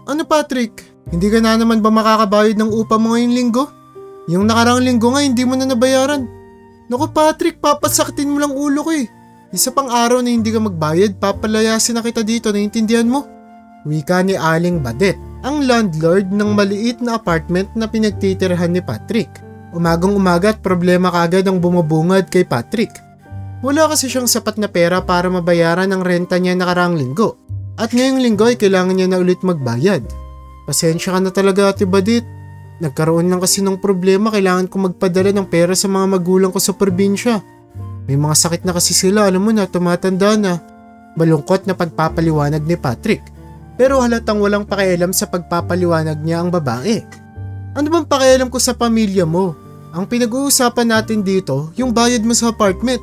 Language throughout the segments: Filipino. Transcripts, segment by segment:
Ano Patrick? Hindi ka na naman ba makakabayad ng upa mo ngayong linggo? Yung nakaraang linggo nga hindi mo na nabayaran. Naku Patrick, papasakitin mo lang ulo ko eh. Isa pang araw na hindi ka magbayad, papalayasin na kita dito, naiintindihan mo? Wika ni Aling Badet, ang landlord ng maliit na apartment na pinagtitirhan ni Patrick. Umagang umaga at problema kaagad ang bumubungad kay Patrick. Wala kasi siyang sapat na pera para mabayaran ang renta niya nakaraang linggo. At ngayong linggo ay kailangan niya na ulit magbayad. Pasensya ka na talaga Ate Badit. Nagkaroon lang kasi ng problema, kailangan ko magpadala ng pera sa mga magulang ko sa probinsya. May mga sakit na kasi sila, alam mo na, tumatanda na. Malungkot na pagpapaliwanag ni Patrick. Pero halatang walang pakialam sa pagpapaliwanag niya ang babae. Ano bang pakialam ko sa pamilya mo? Ang pinag-uusapan natin dito, yung bayad mo sa apartment.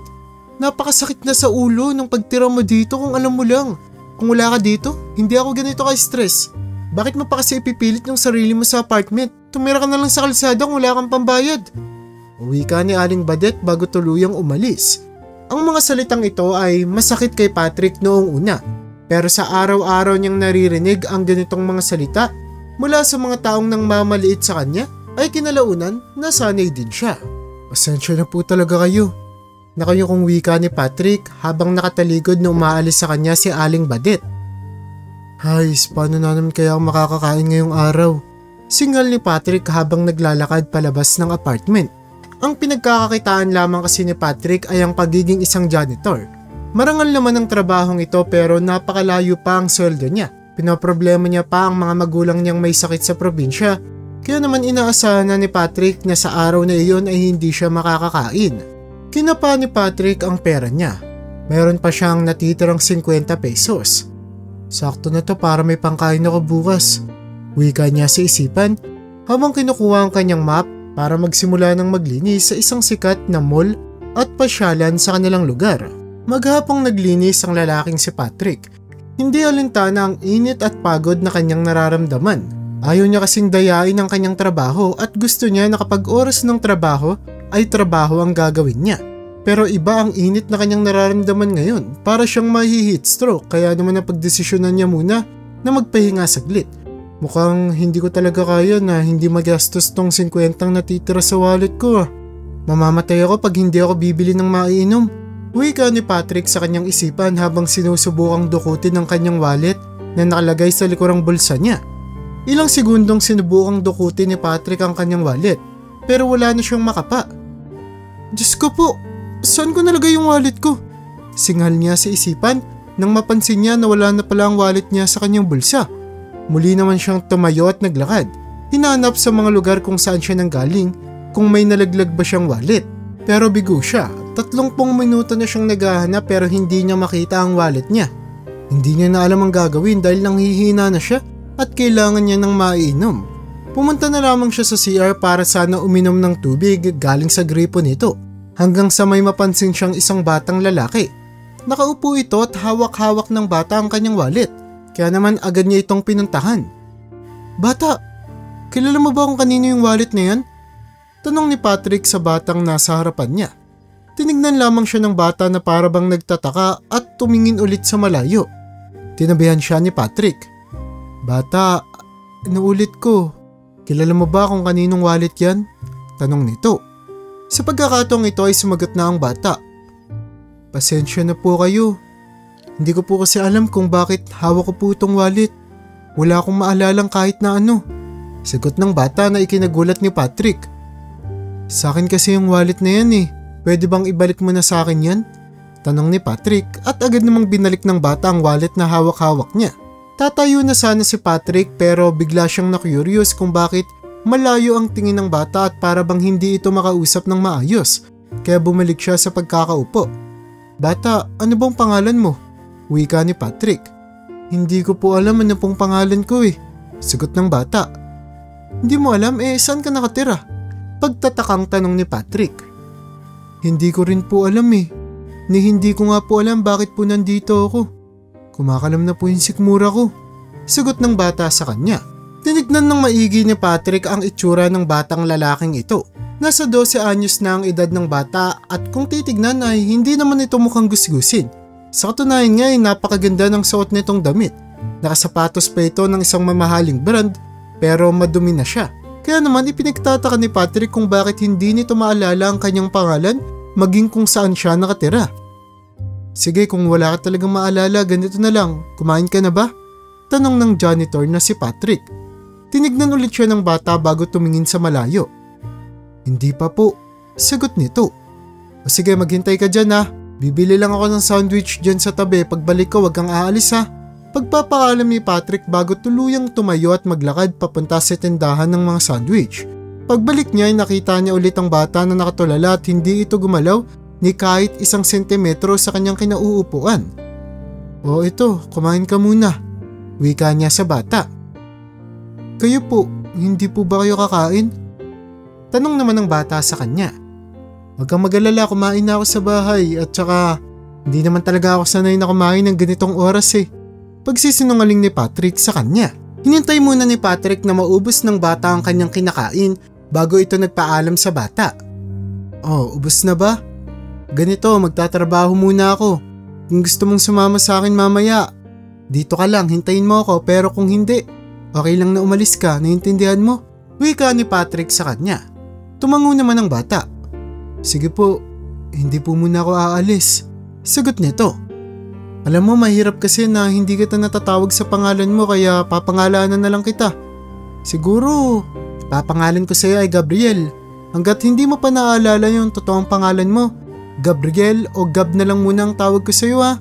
Napakasakit na sa ulo ng pagtira mo dito kung alam mo lang. Kung wala ka dito, hindi ako ganito ka-stress. Bakit mo pa kasi ipipilit yung sarili mo sa apartment? Tumira ka na lang sa kalsada kung wala kang pambayad. Uwi ka ni Aling Badet bago tuluyang umalis. Ang mga salitang ito ay masakit kay Patrick noong una. Pero sa araw-araw niyang naririnig ang ganitong mga salita mula sa mga taong nang mamaliit sa kanya, ay kinalaunan nasanay din siya. Pasensya na po talaga kayo. Nakayukong wika ni Patrick habang nakataligod na umaalis sa kanya si Aling Badet. Hays, paano na naman kaya ako makakakain ngayong araw? Singal ni Patrick habang naglalakad palabas ng apartment. Ang pinagkakakitaan lamang kasi ni Patrick ay ang pagiging isang janitor. Marangal naman ang trabahong ito pero napakalayo pa ang sweldo niya. Pinoproblema niya pa ang mga magulang niyang may sakit sa probinsya. Kaya naman inaasahan na ni Patrick na sa araw na iyon ay hindi siya makakakain. Kinapa ni Patrick ang pera niya. Mayroon pa siyang natitirang 50 pesos. Sakto na to para may pangkain ako bukas. Wika niya sa isipan habang kinukuha ang kanyang map para magsimula ng maglinis sa isang sikat na mall at pasyalan sa kanilang lugar. Maghapong naglinis ang lalaking si Patrick. Hindi alintana ang init at pagod na kanyang nararamdaman. Ayaw niya kasing dayain ang kanyang trabaho at gusto niya na kapag oras ng trabaho ay trabaho ang gagawin niya. Pero iba ang init na kanyang nararamdaman ngayon, para siyang mahi-heat stroke, kaya naman napagdesisyonan niya muna na magpahinga saglit. Mukhang hindi ko talaga kaya na hindi magastos tong 50 natitira sa wallet ko. Mamamatay ako pag hindi ako bibili ng maiinom. Wika ni Patrick sa kanyang isipan habang sinusubukang dukutin ang kanyang wallet na nakalagay sa likurang bulsa niya. Ilang segundong sinubukang dukutin ni Patrick ang kanyang wallet, pero wala na siyang makapa. Diyos ko po! Saan ko nalagay yung wallet ko? Singal niya sa isipan nang mapansin niya na wala na pala ang wallet niya sa kanyang bulsa. Muli naman siyang tumayo at naglakad. Hinanap sa mga lugar kung saan siya nanggaling kung may nalaglag ba siyang wallet. Pero bigo siya. 30 minuto na siyang naghahanap pero hindi niya makita ang wallet niya. Hindi niya na alam ang gagawin dahil nanghihina na siya at kailangan niya ng maiinom. Pumunta na lamang siya sa CR para sana uminom ng tubig galing sa gripo nito. Hanggang sa may mapansin siyang isang batang lalaki. Nakaupo ito at hawak-hawak ng bata ang kanyang wallet. Kaya naman agad niya itong pinuntahan. Bata, kilala mo ba kung kanino yung wallet na yan? Tanong ni Patrick sa batang nasa harapan niya. Tinignan lamang siya ng bata na parabang nagtataka at tumingin ulit sa malayo. Tinabihan siya ni Patrick. Bata, inuulit ko. Kilala mo ba kung kaninong wallet yan? Tanong nito. Sa pagkakataong ito ay sumagot na ang bata. Pasensya na po kayo. Hindi ko po kasi alam kung bakit hawak ko po itong wallet. Wala akong maalalang kahit na ano. Sagot ng bata na ikinagulat ni Patrick. Sa akin kasi yung wallet na yan eh. Pwede bang ibalik mo na sa akin yan? Tanong ni Patrick at agad namang binalik ng bata ang wallet na hawak-hawak niya. Tatayo na sana si Patrick pero bigla siyang na-curious kung bakit malayo ang tingin ng bata at para bang hindi ito makausap ng maayos, kaya bumalik siya sa pagkakaupo. Bata, ano bang pangalan mo? Wika ni Patrick. Hindi ko po alam ano pong pangalan ko eh. Sagot ng bata. Hindi mo alam saan ka nakatira? Pagtatakang tanong ni Patrick. Hindi ko rin po alam eh. Hindi ko nga po alam bakit po nandito ako. Kumakalam na po yung sikmura ko. Sagot ng bata sa kanya. Tinignan ng maigi ni Patrick ang itsura ng batang lalaking ito. Nasa 12 anyos na ang edad ng bata at kung titignan ay hindi naman ito mukhang gusgusin. Sa katunayan nga ay napakaganda ng suot nitong damit. Nakasapatos pa ito ng isang mamahaling brand pero madumi na siya. Kaya naman ipinagtataka ni Patrick kung bakit hindi nito maalala ang kanyang pangalan maging kung saan siya nakatira. Sige, kung wala ka talagang maalala, ganito na lang, kumain ka na ba? Tanong ng janitor na si Patrick. Tinignan ulit siya ng bata bago tumingin sa malayo. Hindi pa po, sagot nito. O sige, maghintay ka dyan ha. Bibili lang ako ng sandwich dyan sa tabi, pagbalik ko wag kang aalis ha. Pagpapaalam ni Patrick bago tuluyang tumayo at maglakad papunta sa tindahan ng mga sandwich. Pagbalik niya ay nakita niya ulit ang bata na nakatulala at hindi ito gumalaw ni kahit 1 sentimetro sa kanyang kinauupuan. O ito, kumain ka muna, wika niya sa bata. Kayo po, hindi po ba kayo kakain? Tanong naman ng bata sa kanya. Huwag kang mag-alala, kumain na ako sa bahay at saka hindi naman talaga ako sanay na kumain ng ganitong oras eh. Pagsisinungaling ni Patrick sa kanya. Hinintay muna ni Patrick na maubos ng bata ang kanyang kinakain bago ito nagpaalam sa bata. Oh, ubos na ba? Ganito, magtatrabaho muna ako. Kung gusto mong sumama sa akin mamaya, dito ka lang, hintayin mo ako, pero kung hindi, okay lang na umalis ka, naiintindihan mo? Wika ni Patrick sa kanya. Tumango naman ang bata. Sige po, hindi po muna ako aalis. Sagot nito. Alam mo, mahirap kasi na hindi kita natatawag sa pangalan mo kaya papangalanan na lang kita. Siguro, papangalan ko sa iyo ay Gabriel. Hanggat hindi mo pa naaalala yung totoong pangalan mo, Gabriel o Gab na lang muna ang tawag ko sa iyo ha.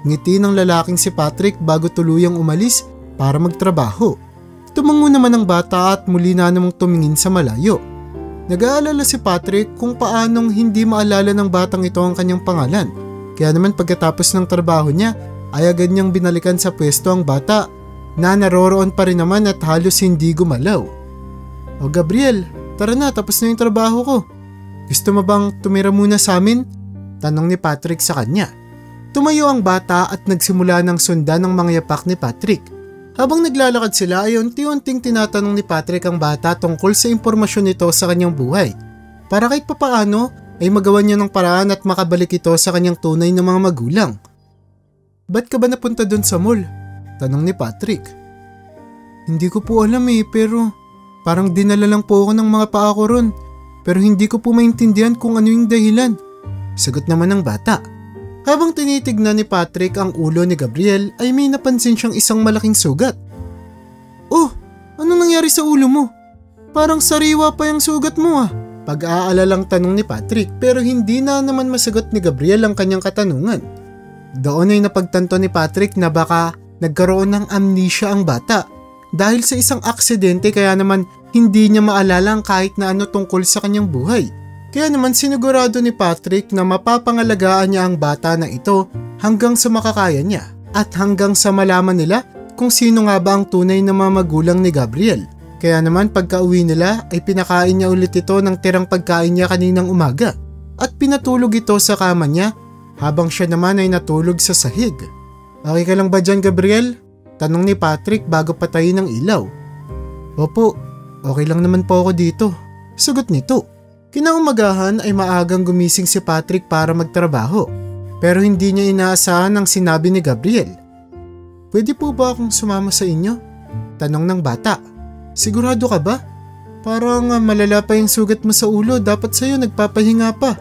Ngiti ng lalaking si Patrick bago tuluyang umalis para magtrabaho. Tumango naman ang bata at muli na namang tumingin sa malayo. Nag-aalala si Patrick kung paanong hindi maalala ng batang ito ang kanyang pangalan. Kaya naman pagkatapos ng trabaho niya ay agad niyang binalikan sa pwesto ang bata na naroroon pa rin naman at halos hindi gumalaw. O Gabriel, tara na, tapos na yung trabaho ko. Gusto mo bang tumira muna sa amin? Tanong ni Patrick sa kanya. Tumayo ang bata at nagsimula ng sundan ng mga yapak ni Patrick. Habang naglalakad sila ay unti-unting tinatanong ni Patrick ang bata tungkol sa impormasyon nito sa kanyang buhay. Para kahit papaano ay magawa niya ng paraan at makabalik ito sa kanyang tunay na mga magulang. Ba't ka ba napunta doon sa mall? Tanong ni Patrick. Hindi ko po alam pero parang dinala lang po ako ng mga paa ko ron. Pero hindi ko po maintindihan kung ano yung dahilan. Sagot naman ng bata. Habang tinitignan ni Patrick ang ulo ni Gabriel ay may napansin siyang isang malaking sugat. Oh, ano nangyari sa ulo mo? Parang sariwa pa yung sugat mo ah. Pag-aalalang tanong ni Patrick pero hindi na naman masagot ni Gabriel ang kanyang katanungan. Doon ay napagtanto ni Patrick na baka nagkaroon ng amnesia ang bata dahil sa isang aksidente kaya naman hindi niya maalala ang kahit na ano tungkol sa kanyang buhay. Kaya naman sinigurado ni Patrick na mapapangalagaan niya ang bata na ito hanggang sa makakaya niya at hanggang sa malaman nila kung sino nga ba ang tunay na mga magulang ni Gabriel. Kaya naman pagka-uwi nila ay pinakain niya ulit ito ng tirang pagkain niya kaninang umaga at pinatulog ito sa kama niya habang siya naman ay natulog sa sahig. Okay ka lang ba dyan, Gabriel? Tanong ni Patrick bago patayin ang ilaw. Opo, okay lang naman po ako dito. Sagot nito. Kinaumagahan ay maagang gumising si Patrick para magtrabaho pero hindi niya inaasahan ang sinabi ni Gabriel. Pwede po ba akong sumama sa inyo? Tanong ng bata. Sigurado ka ba? Parang malala pa yung sugat mo sa ulo, dapat sa'yo nagpapahinga pa.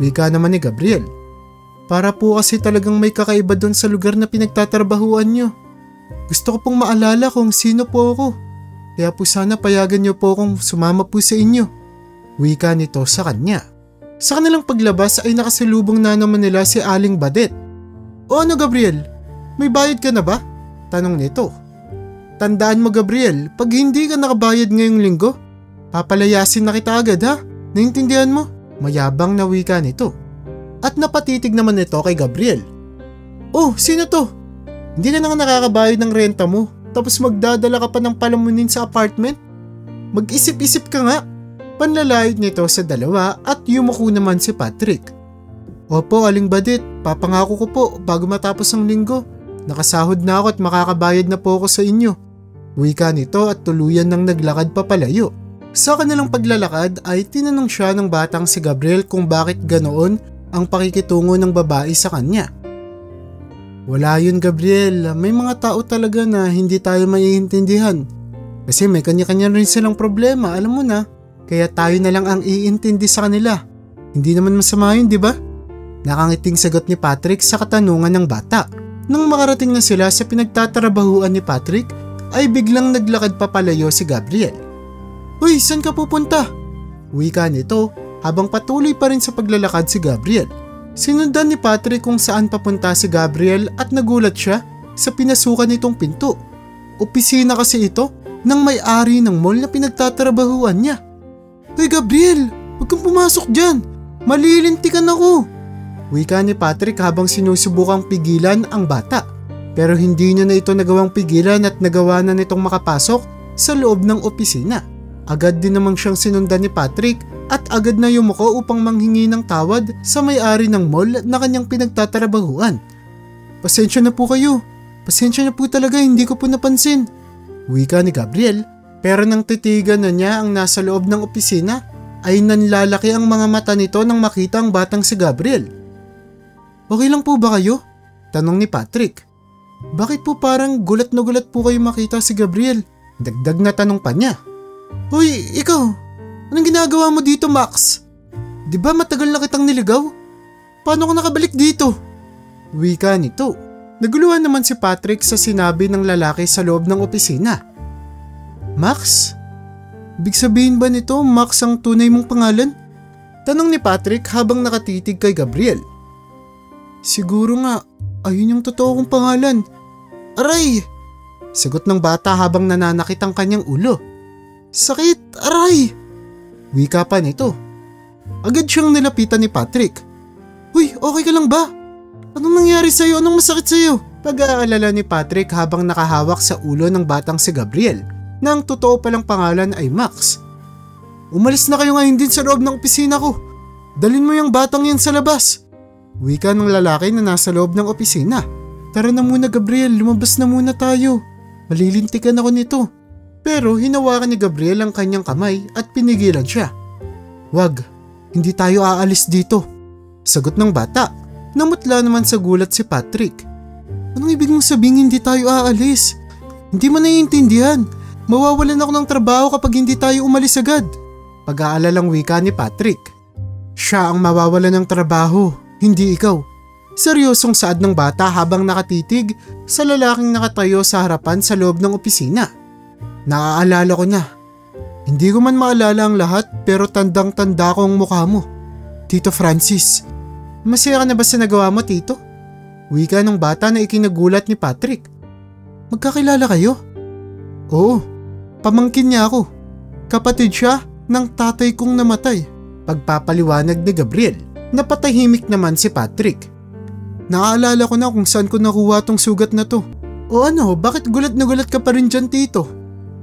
Wika naman ni Gabriel. Para po kasi talagang may kakaiba doon sa lugar na pinagtatrabahuan nyo. Gusto ko pong maalala kung sino po ako. Kaya po sana payagan nyo po akong sumama po sa inyo. Wika nito sa kanya. Sa kanilang paglabas ay nakasalubong na naman nila si Aling Badet. O ano Gabriel? May bayad ka na ba? Tanong nito. Tandaan mo Gabriel, pag hindi ka nakabayad ngayong linggo, papalayasin na kita agad ha? Naintindihan mo? Mayabang na wika nito. At napatitig naman ito kay Gabriel. Oh, sino to? Hindi ka na nakakabayad ng renta mo, tapos magdadala ka pa ng palamunin sa apartment? Mag-isip-isip ka nga. Panlalait nito sa dalawa at yumuko naman si Patrick. Opo, Aling Badit, papangako ko po bago matapos ang linggo. Nakasahod na ako at makakabayad na po ako sa inyo. Wika nito at tuluyan nang naglakad papalayo. Sa kanilang paglalakad ay tinanong siya ng batang si Gabriel kung bakit ganoon ang pakikitungo ng babae sa kanya. Wala yun, Gabriel. May mga tao talaga na hindi tayo maiintindihan. Kasi may kanya-kanya rin silang problema, alam mo na. Kaya tayo na lang ang iintindi sa kanila. Hindi naman masama yun, di ba? Nakangiting sagot ni Patrick sa katanungan ng bata. Nang makarating na sila sa pinagtatrabahuan ni Patrick, ay biglang naglakad papalayo si Gabriel. Uy, saan ka pupunta? Wika nito habang patuloy pa rin sa paglalakad si Gabriel. Sinundan ni Patrick kung saan papunta si Gabriel at nagulat siya sa pinasukan nitong pinto. Opisina kasi ito ng may-ari ng mall na pinagtatrabahuan niya. Hey Gabriel, huwag kang pumasok dyan. Malilintikan ako. Wika ni Patrick habang sinusubukang pigilan ang bata. Pero hindi niya na ito nagawang pigilan at nagawa na nitong makapasok sa loob ng opisina. Agad din namang siyang sinundan ni Patrick at agad na yumuko upang manghingi ng tawad sa may-ari ng mall na kanyang pinagtatrabahuan. Pasensya na po kayo. Pasensya na po talaga, hindi ko po napansin. Wika ni Gabriel, pero nang titigan na niya ang nasa loob ng opisina ay nanlalaki ang mga mata nito nang makita ang batang si Gabriel. Okay lang po ba kayo? Tanong ni Patrick. Bakit po parang gulat na gulat po kayo makita si Gabriel? Dagdag na tanong pa niya. Hoy, ikaw, anong ginagawa mo dito, Max? Di ba matagal na kitang niligaw? Paano ka nakabalik dito? Wika nito. Naguluhan naman si Patrick sa sinabi ng lalaki sa loob ng opisina. Max? Big sabihin ba nito Max ang tunay mong pangalan? Tanong ni Patrick habang nakatitig kay Gabriel. Siguro nga, ayun yung totoo kong pangalan. Aray! Sagot ng bata habang nananakit ang kanyang ulo. Sakit! Aray! Wika pa nito. Agad siyang nilapitan ni Patrick. Uy, okay ka lang ba? Anong nangyari sa'yo? Anong masakit sa'yo? Pag-aalala ni Patrick habang nakahawak sa ulo ng batang si Gabriel na ang totoo palang pangalan ay Max. Umalis na kayo ngayon din sa loob ng opisina ko. Dalhin mo yung batang yan sa labas. Wika ng lalaki na nasa loob ng opisina. Tara na muna Gabriel, lumabas na muna tayo. Malilintikan ako nito. Pero hinawakan ni Gabriel ang kanyang kamay at pinigilan siya. Wag, hindi tayo aalis dito. Sagot ng bata. Namutla naman sa gulat si Patrick. Anong ibig mong sabihin hindi tayo aalis? Hindi mo naiintindihan. Mawawalan ako ng trabaho kapag hindi tayo umalis agad. Pag-aalalang wika ni Patrick. Siya ang mawawalan ng trabaho, hindi ikaw. Seryosong saad ng bata habang nakatitig sa lalaking nakatayo sa harapan sa loob ng opisina. Naaalala ko na. Hindi ko man maalala ang lahat pero tandang-tanda ko ang mukha mo. Tito Francis. Masaya ka na ba sa nagawa mo, Tito? Wika ng bata na ikinagulat ni Patrick. Magkakilala kayo? Oo, pamangkin niya ako. Kapatid siya ng tatay kong namatay. Pagpapaliwanag ni Gabriel. Napatahimik naman si Patrick. Naaalala ko na kung saan ko nakuha tong sugat na to. O ano, bakit gulat na gulat ka pa rin dyan, Tito?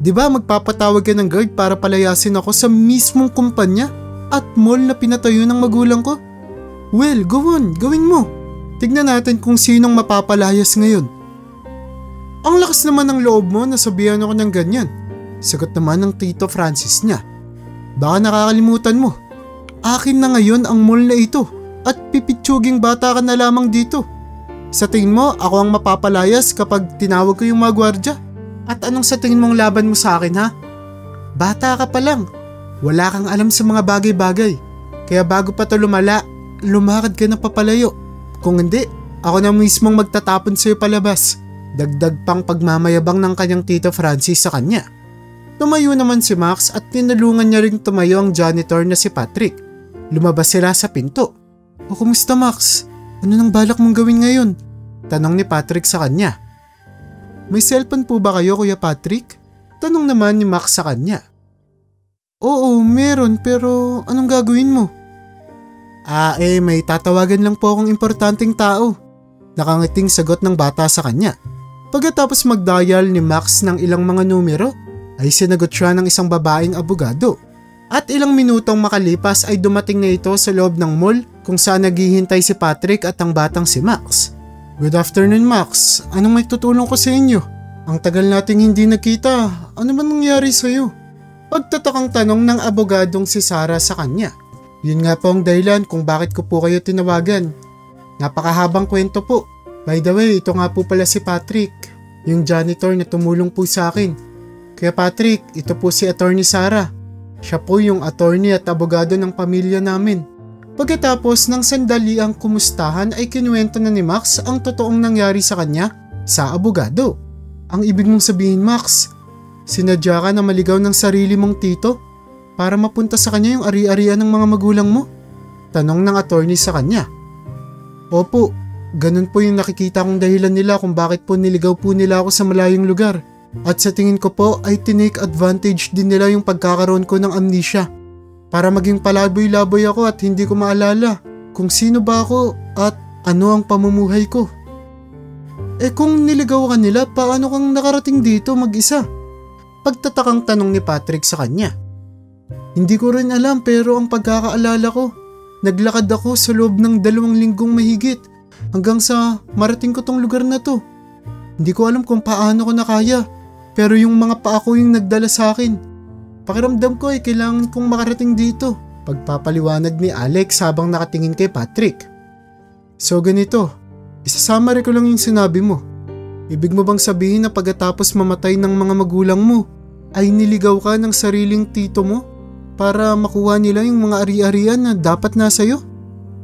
Diba magpapatawag ka ng guard para palayasin ako sa mismong kumpanya at mall na pinatayo ng magulang ko? Well, go on, gawin mo. Tignan natin kung sinong mapapalayas ngayon. Ang lakas naman ng loob mo na sabihan ako ng ganyan. Sagot naman ng Tito Francis niya. Baka nakakalimutan mo. Akin na ngayon ang mall na ito at pipitsuging bata ka na lamang dito. Sa tingin mo, ako ang mapapalayas kapag tinawag ko yung mga gwardya? At anong sa tingin mong laban mo sa akin, ha? Bata ka pa lang. Wala kang alam sa mga bagay-bagay. Kaya bago pa to lumala, lumakad ka na papalayo. Kung hindi, ako na mismong magtatapon sa'yo palabas. Dagdag pang pagmamayabang ng kanyang Tito Francis sa kanya. Tumayo naman si Max at tinulungan niya ring tumayo ang janitor na si Patrick. Lumabas sila sa pinto. O kumusta Max? Ano nang balak mong gawin ngayon? Tanong ni Patrick sa kanya. May cellphone po ba kayo, Kuya Patrick? Tanong naman ni Max sa kanya. Oo, meron pero anong gagawin mo? May tatawagan lang po akong importanteng tao. Nakangiting sagot ng bata sa kanya. Pagkatapos mag-dial ni Max ng ilang mga numero, ay sinagot siya ng isang babaeng abogado. At ilang minutong makalipas ay dumating na ito sa loob ng mall kung saan naghihintay si Patrick at ang batang si Max. Good afternoon Max, anong may tutulong ko sa inyo? Ang tagal nating hindi nakita, ano man nangyari sa'yo? Pagtatakang tanong ng abogadong si Sarah sa kanya. Yun nga po ang dahilan kung bakit ko po kayo tinawagan. Napakahabang kwento po. By the way, ito nga po pala si Patrick, yung janitor na tumulong po sa akin. Kaya Patrick, ito po si Attorney Sarah. Siya po yung attorney at abogado ng pamilya namin. Pagkatapos ng sandaliang kumustahan ay kinuwento na ni Max ang totoong nangyari sa kanya sa abogado. Ang ibig mong sabihin, Max, sinadya ka na maligaw ng sarili mong tito para mapunta sa kanya yung ari-arian ng mga magulang mo? Tanong ng attorney sa kanya. Opo, ganun po yung nakikita kong dahilan nila kung bakit po niligaw po nila ako sa malayong lugar. At sa tingin ko po ay tinake advantage din nila yung pagkakaroon ko ng amnesia para maging palaboy-laboy ako at hindi ko maalala kung sino ba ako at ano ang pamumuhay ko. Kung niligaw ka nila, paano kang nakarating dito mag-isa? Pagtatakang tanong ni Patrick sa kanya. Hindi ko rin alam pero ang pagkakaalala ko, naglakad ako sa loob ng 2 linggong mahigit hanggang sa marating ko tong lugar na to. Hindi ko alam kung paano ko nakaya. Pero yung mga paa ko yung nagdala sa akin. Pakiramdam ko ay kailangan kong makarating dito. Pagpapaliwanag ni Alex habang nakatingin kay Patrick. So ganito, isasummary ko lang yung sinabi mo. Ibig mo bang sabihin na pagkatapos mamatay ng mga magulang mo, ay niligaw ka ng sariling tito mo para makuha nila yung mga ari-arian na dapat nasa iyo?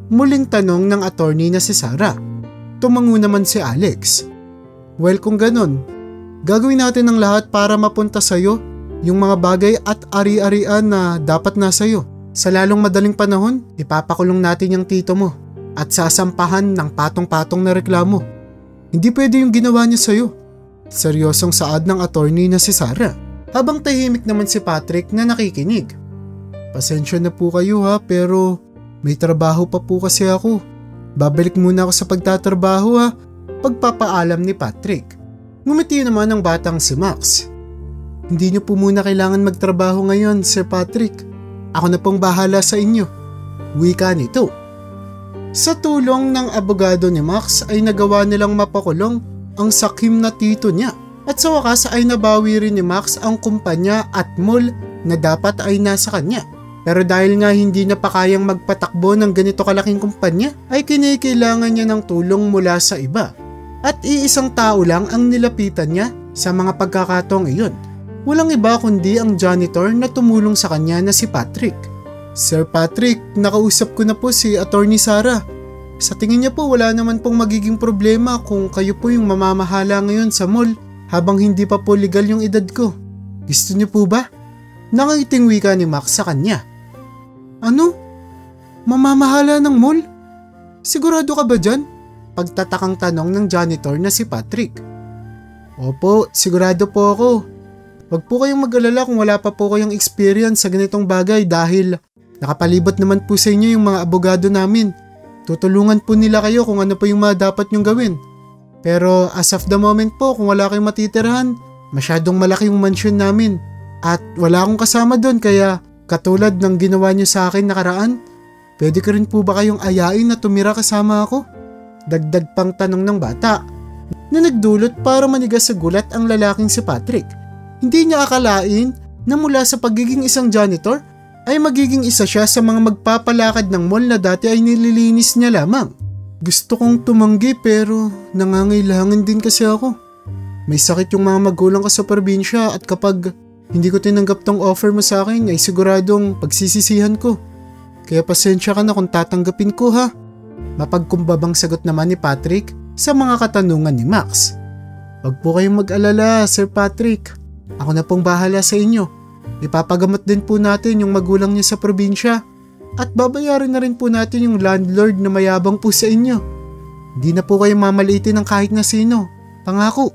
Muling tanong ng attorney na si Sarah. Tumango naman si Alex. Well, kung ganon, gagawin natin ang lahat para mapunta sa'yo yung mga bagay at ari-arian na dapat nasa iyo. Sa lalong madaling panahon, ipapakulong natin yung tito mo at sasampahan ng patong-patong na reklamo. Hindi pwede yung ginawa niya sa'yo. Seryosong saad ng attorney na si Sarah. Habang tahimik naman si Patrick na nakikinig. Pasensya na po kayo ha, pero may trabaho pa po kasi ako. Babalik muna ako sa pagtatrabaho ha. Pagpapaalam ni Patrick. Ngumiti naman ang batang si Max. Hindi niyo po muna kailangan magtrabaho ngayon, Sir Patrick. Ako na pong bahala sa inyo. Wika nito. Sa tulong ng abogado ni Max ay nagawa nilang mapakulong ang sakim na tito niya. At sa wakas ay nabawi rin ni Max ang kumpanya at mall na dapat ay nasa kanya. Pero dahil nga hindi na pa kayang magpatakbo ng ganito kalaking kumpanya, ay kinikailangan niya ng tulong mula sa iba. At iisang tao lang ang nilapitan niya sa mga pagkakataong iyon. Walang iba kundi ang janitor na tumulong sa kanya na si Patrick. Sir Patrick, nakausap ko na po si Attorney Sarah. Sa tingin niya po wala naman pong magiging problema kung kayo po yung mamamahala ngayon sa mall habang hindi pa po legal yung edad ko. Gusto niyo po ba? Nangiting wika ni Max sa kanya. Ano? Mamamahala ng mall? Sigurado ka ba dyan? Pagtatakang tanong ng janitor na si Patrick. Opo, sigurado po ako. Huwag po kayong mag-alala kung wala pa po kayong experience sa ganitong bagay dahil nakapalibot naman po sa inyo yung mga abogado namin. Tutulungan po nila kayo kung ano po yung mga dapat nyong gawin. Pero as of the moment po, kung wala kayong matitirahan, masyadong malaki yung mansion namin. At wala akong kasama doon kaya katulad ng ginawa niyo sa akin nakaraan, pwede ka rin po ba kayong ayain na tumira kasama ako? Dagdag pang tanong ng bata na nagdulot para manigas sa gulat ang lalaking si Patrick. Hindi niya akalain na mula sa pagiging isang janitor ay magiging isa siya sa mga magpapalakad ng mall na dati ay nililinis niya lamang. Gusto kong tumanggi pero nangangailangan din kasi ako. May sakit yung mga magulang ko sa probinsya at kapag hindi ko tinanggap tong offer mo sa akin ay siguradong pagsisisihan ko. Kaya pasensya ka na kung tatanggapin ko ha. Mapagkumbabang sagot naman ni Patrick sa mga katanungan ni Max. Huwag po kayong mag-alala, Sir Patrick. Ako na pong bahala sa inyo. Ipapagamot din po natin yung magulang niya sa probinsya at babayaran na rin po natin yung landlord na mayabang po sa inyo. Hindi na po kayo mamaliitin ng kahit na sino. Pangako.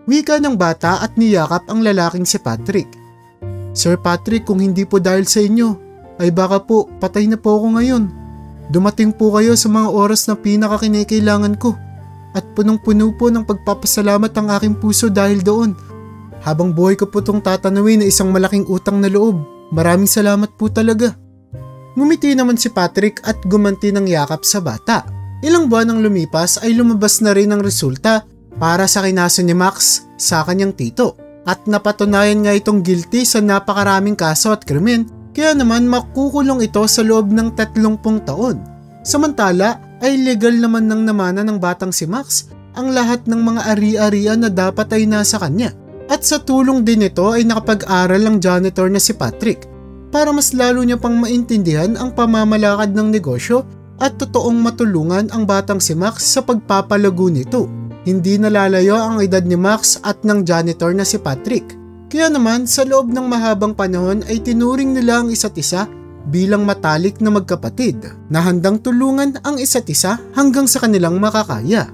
Wika ng bata at niyakap ang lalaking si Patrick. Sir Patrick, kung hindi po dahil sa inyo, ay baka po patay na po ako ngayon. Dumating po kayo sa mga oras na pinakakinikailangan ko at punong-puno po ng pagpapasalamat ang aking puso dahil doon. Habang buhay ko po itong tatanawin na isang malaking utang na loob. Maraming salamat po talaga. Ngumiti naman si Patrick at gumanti ng yakap sa bata. Ilang buwan ang lumipas ay lumabas na rin ang resulta para sa kinaso ni Max sa kanyang tito. At napatunayan nga itong guilty sa napakaraming kaso at krimen. Kaya naman makukulong ito sa loob ng 30 taon. Samantala, ay legal naman nang namana ng batang si Max ang lahat ng mga ari-arian na dapat ay nasa kanya. At sa tulong din nito ay nakapag-aral ang janitor na si Patrick para mas lalo niya pang maintindihan ang pamamalakad ng negosyo at totoong matulungan ang batang si Max sa pagpapalago nito. Hindi nalalayo ang edad ni Max at ng janitor na si Patrick. Kaya naman sa loob ng mahabang panahon ay tinuring nila ang isa't isa bilang matalik na magkapatid na handang tulungan ang isa't isa hanggang sa kanilang makakaya.